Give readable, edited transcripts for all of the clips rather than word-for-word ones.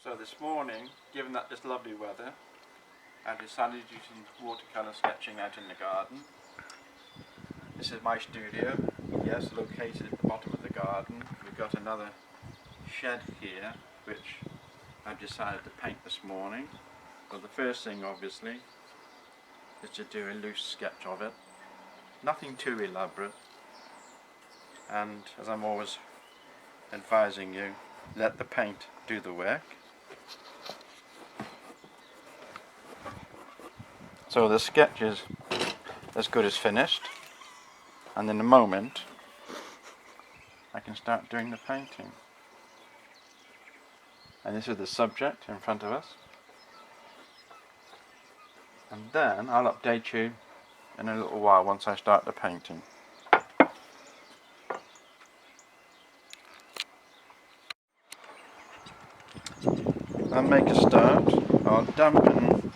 So this morning, given that this lovely weather, I decided to do some watercolour sketching out in the garden. This is my studio, yes, located at the bottom of the garden. We've got another shed here, which I've decided to paint this morning. Well, the first thing obviously is to do a loose sketch of it. Nothing too elaborate, and as I'm always advising you, let the paint do the work. So the sketch is as good as finished, and in a moment I can start doing the painting. And this is the subject in front of us, and then I'll update you in a little while once I start the painting. I'll make a start. I'll dampen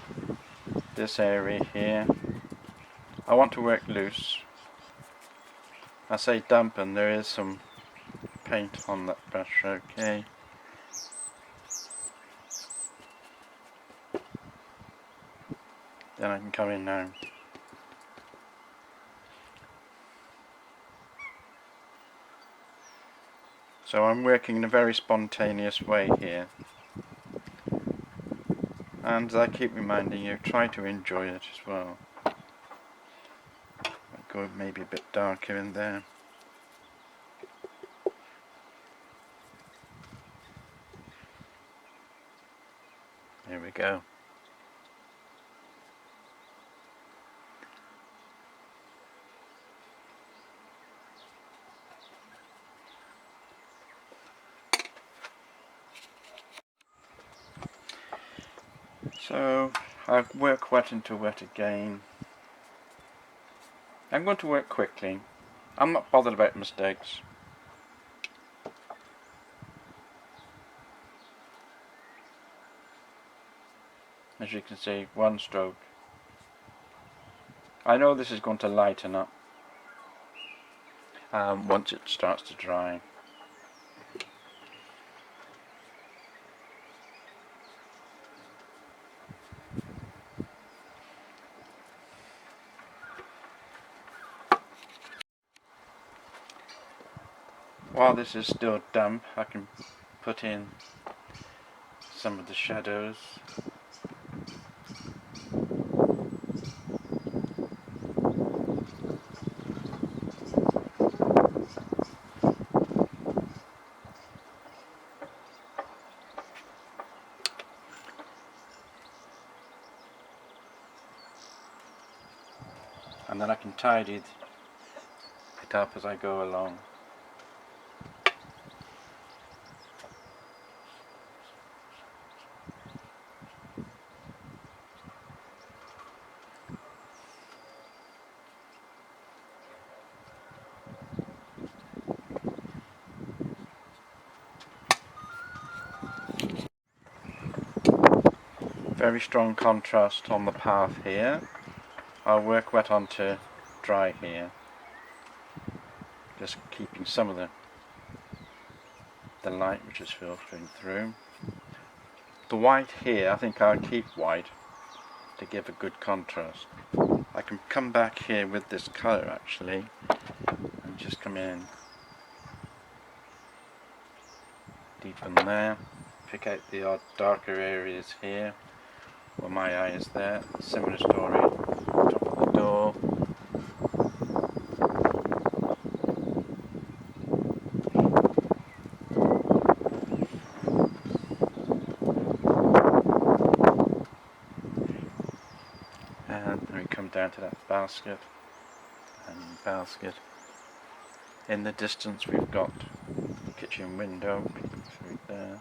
this area here. I want to work loose. I say dampen, there is some paint on that brush, okay. Then I can come in now. So I'm working in a very spontaneous way here. And as I keep reminding you, try to enjoy it as well. I'll go maybe a bit darker in there. There we go. So I've worked wet into wet again. I'm going to work quickly. I'm not bothered about mistakes. As you can see, one stroke. I know this is going to lighten up once it starts to dry. While this is still damp, I can put in some of the shadows. And then I can tidy it up as I go along. Very strong contrast on the path here. I'll work wet onto dry here, just keeping some of the light which is filtering through. The white here, I think I'll keep white to give a good contrast. I can come back here with this colour actually and just come in deepen there, pick out the odd darker areas here where my eye is there. Similar story, top of the door. And then we come down to that basket and basket. In the distance we've got the kitchen window peeking through there.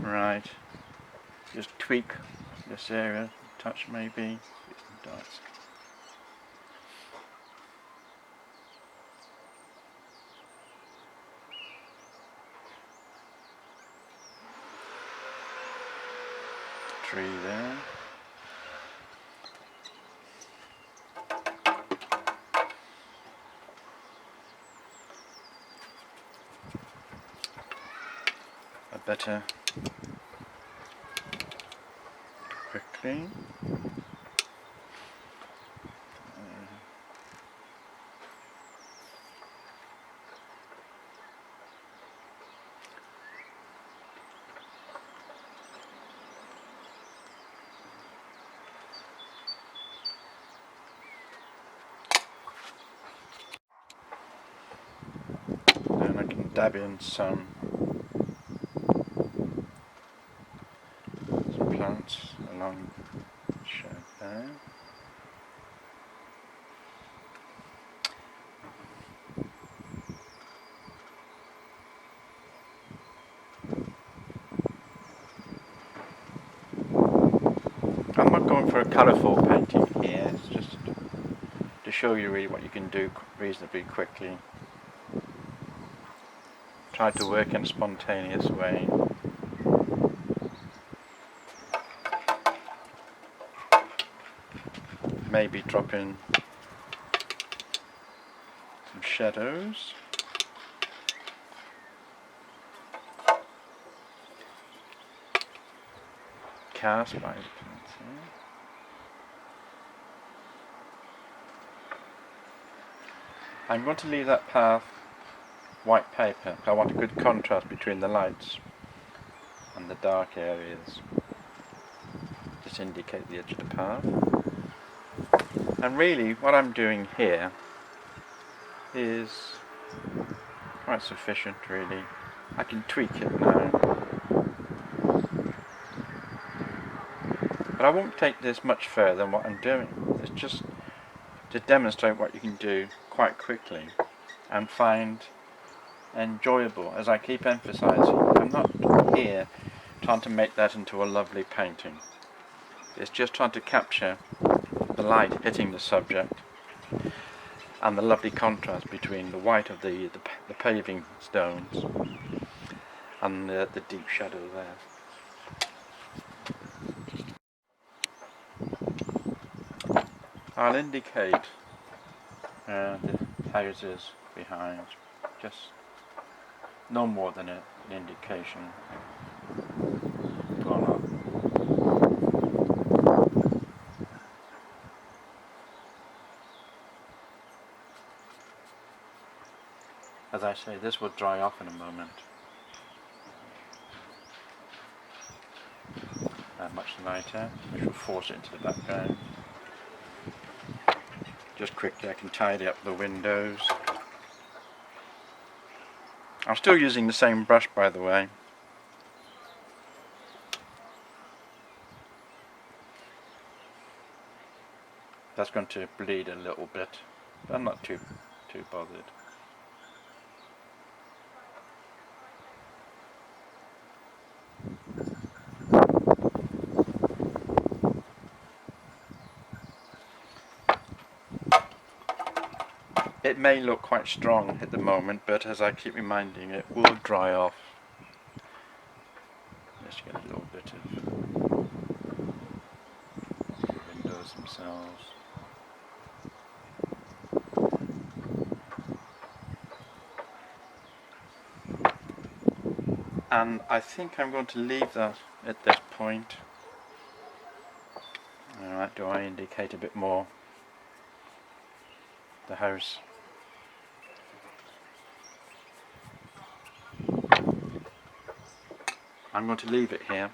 Right, just tweak this area, touch maybe, some dots. Tree there. better quickly. And I can dab in some plants along the shape there. I'm not going for a colourful painting here, it's just to show you really what you can do reasonably quickly. Try to work in a spontaneous way. Maybe drop in some shadows. Cast by the pencil. I'm going to leave that path white paper. I want a good contrast between the lights and the dark areas. Just indicate the edge of the path. And really what I'm doing here is quite sufficient really. I can tweak it now. But I won't take this much further than what I'm doing. It's just to demonstrate what you can do quite quickly and find enjoyable, as I keep emphasizing. I'm not here trying to make that into a lovely painting. It's just trying to capture the light hitting the subject and the lovely contrast between the white of the paving stones and the deep shadow there. I'll indicate the houses behind, just no more than an indication. Go on. As I say, this will dry off in a moment. Much lighter, which will force it into the background. Just quickly I can tidy up the windows. I'm still using the same brush, by the way. That's going to bleed a little bit, but I'm not too bothered. It may look quite strong at the moment, but as I keep reminding it, will dry off. Let's get a little bit of the windows themselves. And I think I'm going to leave that at this point. Alright, do I indicate a bit more the house? I'm going to leave it here.